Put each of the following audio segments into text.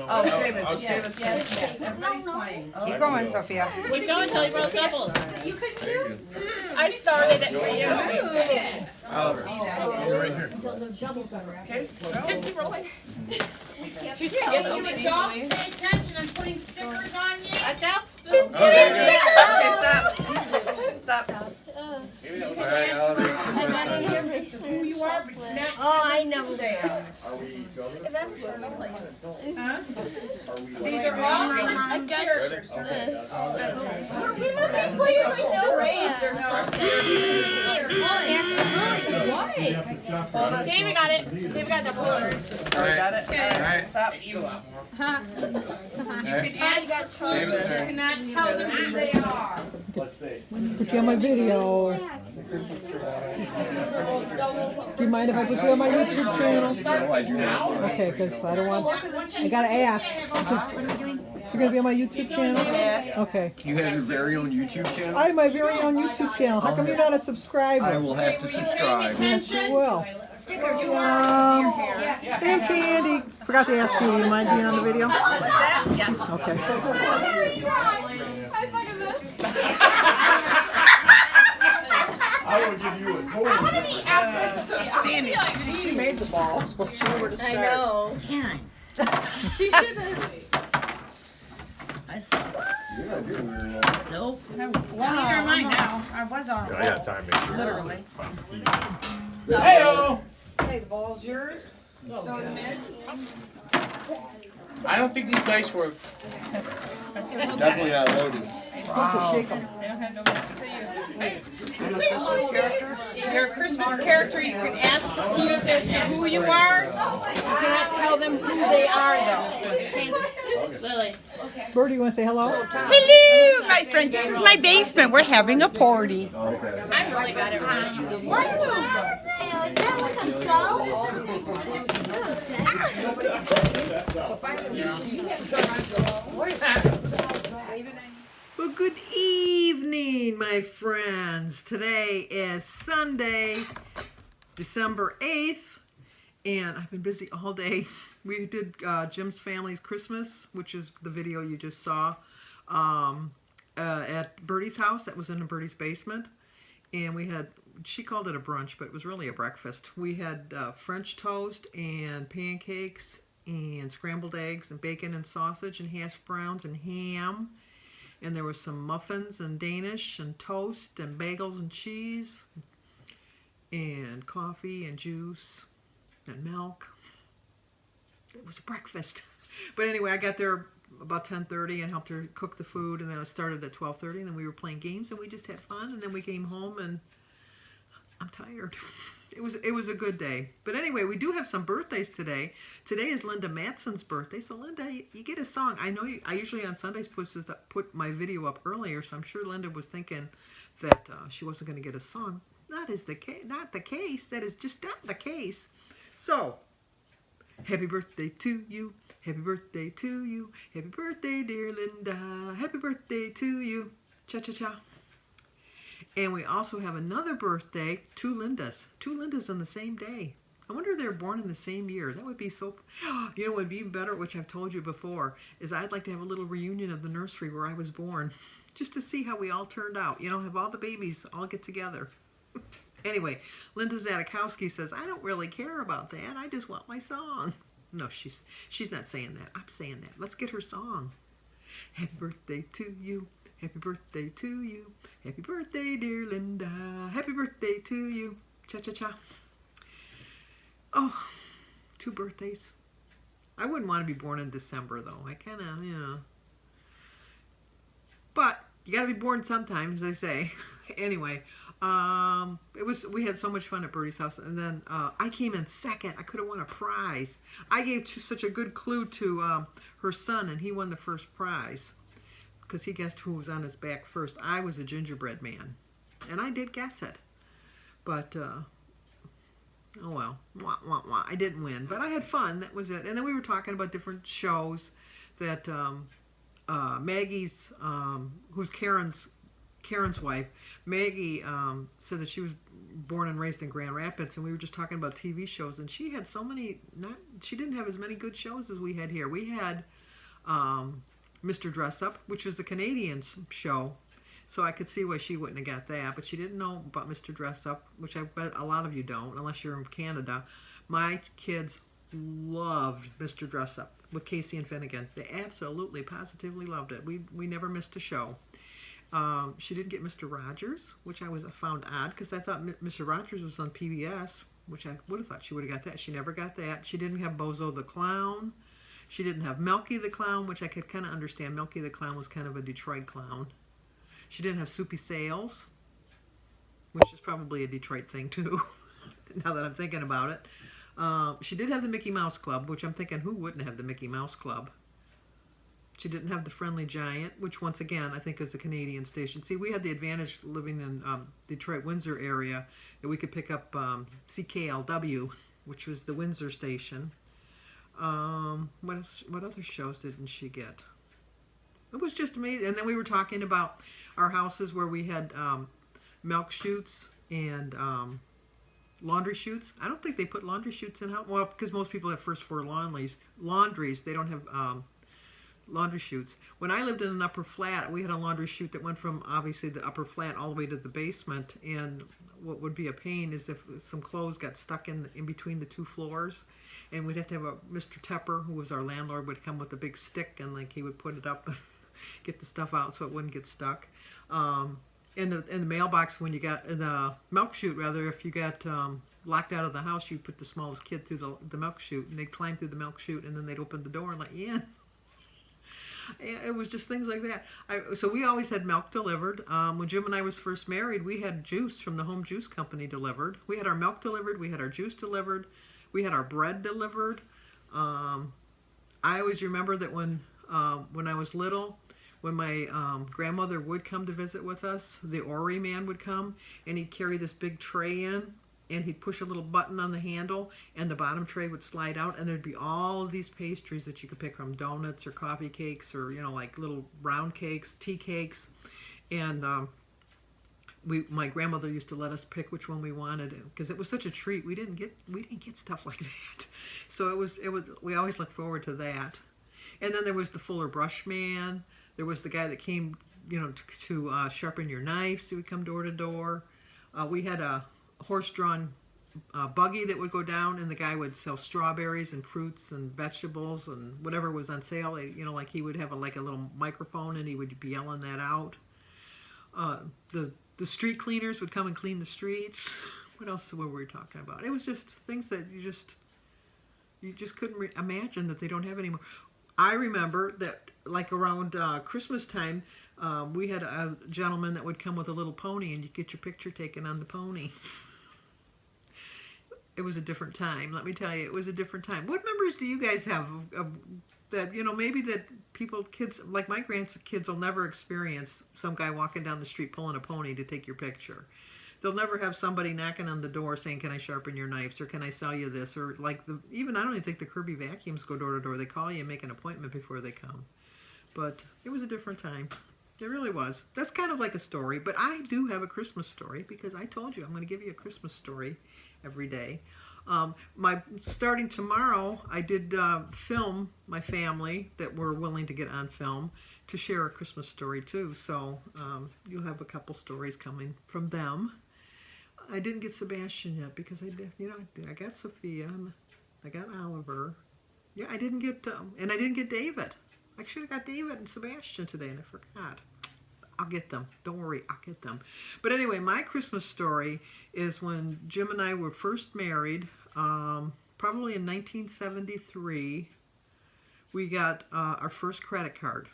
Oh, David. Yes. Everybody's playing. Keep going, Sophia. Keep going until you roll doubles. You couldn't do? I started it for you. Right here. Just keep rolling. She's Hey, getting you me. adults, pay attention, I'm putting stickers on you. Watch out. Okay, stop. Who you are, but you're not. Oh, I know. Who they are. Is that what I'm playing? Huh? These are all I got characters. We must be playing like no rains or no. David got it. David got double orders. Got it? Alright. Stop. You can ask, Same you turn. cannot tell them who they are. Put you on my video. Do you mind if I put you on my YouTube channel? No, I do not. Okay, because I don't want, I gotta ask. You're gonna be on my YouTube channel? Yes. Okay. You have your very own YouTube channel? I have my very own YouTube channel. How come you're not a subscriber? I will have to subscribe. Yes, you will. Stickers you Thank you, Andy. Forgot to ask you, do you mind being on the video? Yes. Okay. I will give you a total. Sammy, she made the balls, but she knew where to start. I know. She should have. You're not doing very well. Nope. Well, these are mine now. I was on. Yeah, time to make sure. Literally. Hey-o! Hey, the ball's yours? I don't think these dice work. Definitely not loaded. Shake 'em. I'm a Christmas character. You're a Christmas character. You can ask people as to who you are. You cannot tell them who they are, though. Lily. Birdie, you want to say hello? Hello, my friends. This is my basement. We're having a party. Okay. I'm really bad at running. What's that? Is that like a goat? Well, good evening, my friends. Today is Sunday, December 8th, and I've been busy all day. We did Jim's Family's Christmas, which is the video you just saw, at Bertie's house. That was in Bertie's basement. And we had, she called it a brunch, but it was really a breakfast. We had French toast and pancakes and scrambled eggs and bacon and sausage and hash browns and ham. And there was some muffins and Danish and toast and bagels and cheese and coffee and juice and milk. It was a breakfast. But anyway, I got there about 10:30 and helped her cook the food, and then I started at 12:30, and then we were playing games and we just had fun, and then we came home and I'm tired. It was a good day. But anyway, we do have some birthdays today. Today is Linda Matson's birthday. So Linda, you get a song. I know I usually on Sundays put my video up earlier, so I'm sure Linda was thinking that she wasn't going to get a song. Not the case. That is just not the case. So, happy birthday to you. Happy birthday to you. Happy birthday, dear Linda. Happy birthday to you. Cha-cha-cha. And we also have another birthday, two Lindas on the same day. I wonder if they were born in the same year. That would be so, you know what would be even better, which I've told you before, is I'd like to have a little reunion of the nursery where I was born, just to see how we all turned out. You know, have all the babies all get together. Anyway, Linda Zadakowski says, I don't really care about that. I just want my song. No, she's not saying that. I'm saying that. Let's get her song. Happy birthday to you. Happy birthday to you. Happy birthday, dear Linda. Happy birthday to you. Cha-cha-cha. Oh, 2 birthdays. I wouldn't want to be born in December, though. I kind of, you know. But you got to be born sometime, as they say. Anyway, we had so much fun at Bertie's house, and then I came in second. I could have won a prize. I gave such a good clue to her son, and he won the first prize because he guessed who was on his back first. I was a gingerbread man, and I did guess it, but oh well, wah, wah, wah. I didn't win, but I had fun. That was it. And then we were talking about different shows that Maggie's, who's Karen's wife, Maggie said that she was born and raised in Grand Rapids, and we were just talking about TV shows, and she had so many, she didn't have as many good shows as we had here. We had Mr. Dress Up, which was a Canadian show. So I could see why she wouldn't have got that, but she didn't know about Mr. Dress Up, which I bet a lot of you don't, unless you're in Canada. My kids loved Mr. Dress Up with Casey and Finnegan. They absolutely, positively loved it. We never missed a show. She didn't get Mr. Rogers, which I found odd because I thought Mr. Rogers was on PBS, which I would have thought she would have got that. She never got that. She didn't have Bozo the Clown. She didn't have Milky the Clown, which I could kind of understand. Milky the Clown was kind of a Detroit clown. She didn't have Soupy Sales, which is probably a Detroit thing too, now that I'm thinking about it. She did have the Mickey Mouse Club, which I'm thinking, who wouldn't have the Mickey Mouse Club? She didn't have the Friendly Giant, which once again I think is a Canadian station. See, we had the advantage living in Detroit, Windsor area that we could pick up CKLW, which was the Windsor station. What other shows didn't she get? It was just amazing. And then we were talking about our houses where we had milk chutes and laundry chutes. I don't think they put laundry chutes in house. Well, because most people have first floor laundries. They don't have laundry chutes. When I lived in an upper flat, we had a laundry chute that went from obviously the upper flat all the way to the basement. And what would be a pain is if some clothes got stuck in between the two floors. And we'd have to have Mr. Tepper, who was our landlord, would come with a big stick and like he would put it up and get the stuff out so it wouldn't get stuck. In the mailbox, when you got in the milk chute, rather, if you got locked out of the house, you put the smallest kid through the milk chute, and they'd climb through the milk chute, and then they'd open the door and let you in. It was just things like that. So we always had milk delivered. When Jim and I was first married, we had juice from the home juice company delivered. We had our milk delivered. We had our juice delivered. We had our bread delivered. I always remember that when I was little, when my grandmother would come to visit with us, the Ori man would come, and he'd carry this big tray in, and he'd push a little button on the handle, and the bottom tray would slide out, and there'd be all of these pastries that you could pick from, donuts or coffee cakes or, you know, like little round cakes, tea cakes. And my grandmother used to let us pick which one we wanted because it was such a treat. We didn't get stuff like that. So it was we always looked forward to that. And then there was the Fuller Brush Man. There was the guy that came, you know, to sharpen your knives. He would come door to door. We had a horse-drawn buggy that would go down, and the guy would sell strawberries and fruits and vegetables and whatever was on sale. You know, like he would have a little microphone, and he would be yelling that out. The street cleaners would come and clean the streets. What else were we talking about? It was just things that you just couldn't imagine that they don't have anymore. I remember that, like around Christmas time, we had a gentleman that would come with a little pony, and you get your picture taken on the pony. It was a different time. Let me tell you, it was a different time. What memories do you guys have of that? You know, maybe that kids like my grandkids will never experience some guy walking down the street pulling a pony to take your picture. They'll never have somebody knocking on the door saying, "Can I sharpen your knives?" or "Can I sell you this?" or like even I don't even think the Kirby vacuums go door to door. They call you and make an appointment before they come. But it was a different time. It really was. That's kind of like a story, but I do have a Christmas story because I told you I'm going to give you a Christmas story every day. Starting tomorrow, I did film my family that were willing to get on film to share a Christmas story too. So you'll have a couple stories coming from them. I didn't get Sebastian yet because I got Sophia and I got Oliver. Yeah, I didn't get and I didn't get David. I should have got David and Sebastian today, and I forgot. I'll get them. Don't worry, I'll get them. But anyway, my Christmas story is when Jim and I were first married, probably in 1973. We got our first credit card,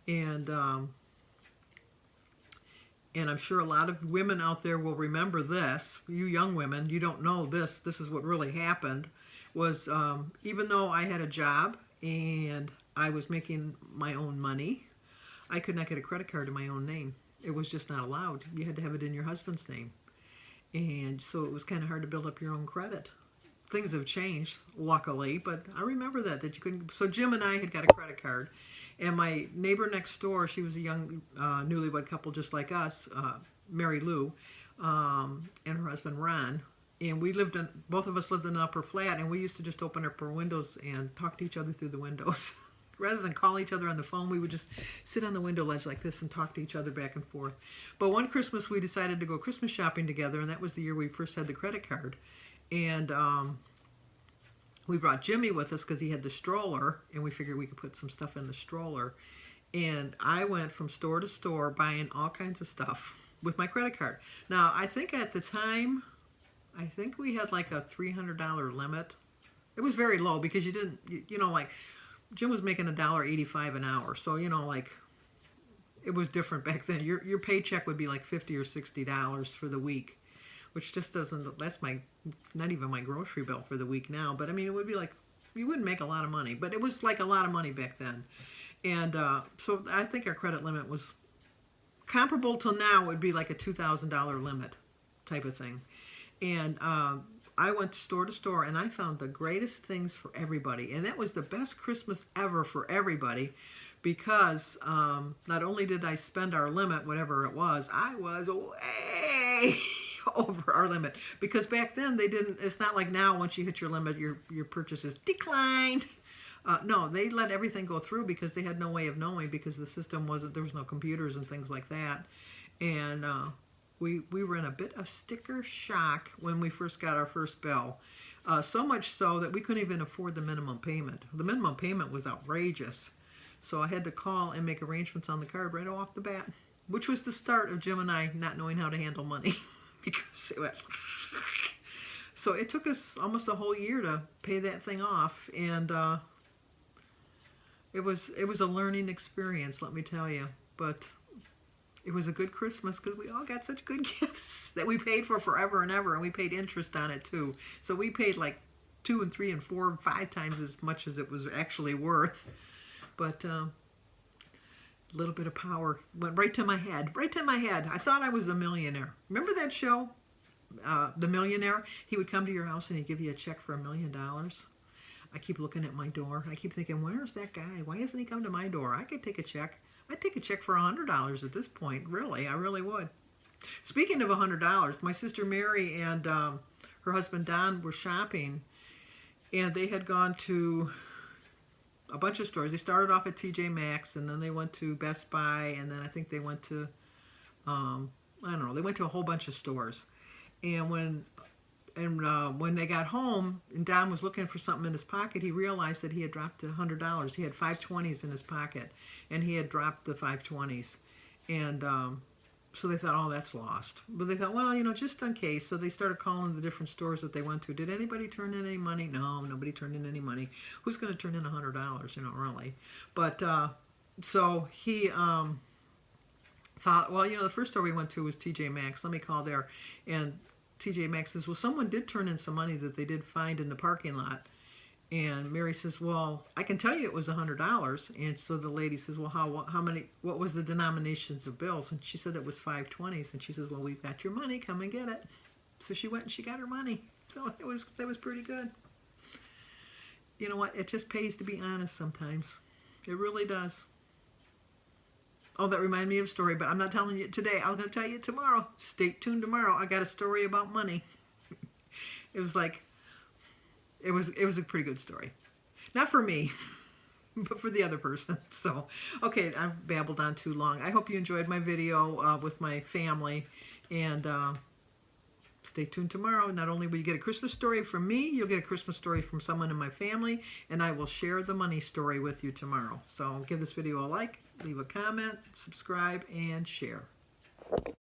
and I'm sure a lot of women out there will remember this. You young women, you don't know this. This is what really happened. Was even though I had a job and I was making my own money, I could not get a credit card in my own name. It was just not allowed. You had to have it in your husband's name. And so it was kind of hard to build up your own credit. Things have changed, luckily, but I remember that you couldn't. So Jim and I had got a credit card, and my neighbor next door, she was a young newlywed couple just like us, Mary Lou, and her husband Ron. And both of us lived in an upper flat, and we used to just open up our windows and talk to each other through the windows. rather than call each other on the phone, we would just sit on the window ledge like this and talk to each other back and forth. But one Christmas we decided to go Christmas shopping together, and that was the year we first had the credit card. And we brought Jimmy with us because he had the stroller, and we figured we could put some stuff in the stroller. And I went from store to store buying all kinds of stuff with my credit card. Now, I think at the time, I think we had like a $300 limit. It was very low because you didn't, you know, like Jim was making $1.85 an hour. So, you know, like it was different back then. Your paycheck would be like $50 or $60 for the week, which just doesn't, that's not even my grocery bill for the week now. But I mean, it would be like, you wouldn't make a lot of money, but it was like a lot of money back then. And so I think our credit limit was comparable to now. It would be like a $2,000 limit type of thing. And I went store to store, and I found the greatest things for everybody. And that was the best Christmas ever for everybody, because not only did I spend our limit, whatever it was, I was way over our limit. Because back then they didn't, it's not like now once you hit your limit, your purchases declined. No, they let everything go through because they had no way of knowing, because the system wasn't, there was no computers and things like that. And we were in a bit of sticker shock when we first got our first bill. So much so that we couldn't even afford the minimum payment. The minimum payment was outrageous. So I had to call and make arrangements on the card right off the bat, which was the start of Jim and I not knowing how to handle money. Because it went so it took us almost a whole year to pay that thing off. And it was a learning experience, let me tell you. But it was a good Christmas because we all got such good gifts that we paid for forever and ever, and we paid interest on it too. So we paid like 2 and 3 and 4 and 5 times as much as it was actually worth. But a little bit of power went right to my head, right to my head. I thought I was a millionaire. Remember that show, The Millionaire? He would come to your house and he'd give you a check for $1 million. I keep looking at my door. I keep thinking, where's that guy? Why hasn't he come to my door? I could take a check. I'd take a check for $100 at this point. Really, I really would. Speaking of $100, my sister Mary and her husband Don were shopping, and they had gone to a bunch of stores. They started off at TJ Maxx, and then they went to Best Buy, and then I think they went to, I don't know, they went to a whole bunch of stores. And when they got home and Don was looking for something in his pocket, he realized that he had dropped $100. He had 520s in his pocket, and he had dropped the 520s. And so they thought, oh, that's lost. But they thought, well, you know, just in case. So they started calling the different stores that they went to. Did anybody turn in any money? No, nobody turned in any money. Who's going to turn in $100? You know, really. But so he thought, well, you know, the first store we went to was TJ Maxx. Let me call there. And TJ Maxx says, well, someone did turn in some money that they did find in the parking lot. And Mary says, well, I can tell you it was $100. And so the lady says, well, how many, what was the denominations of bills? And she said it was 520s. And she says, well, we've got your money, come and get it. So she went and she got her money. So that was pretty good. You know what? It just pays to be honest sometimes. It really does. Oh, that reminded me of a story, but I'm not telling you today. I'm going to tell you tomorrow. Stay tuned tomorrow. I got a story about money. It was like, it was a pretty good story. Not for me, but for the other person. So, okay, I've babbled on too long. I hope you enjoyed my video with my family. And stay tuned tomorrow. Not only will you get a Christmas story from me, you'll get a Christmas story from someone in my family. And I will share the money story with you tomorrow. So give this video a like, leave a comment, subscribe, and share.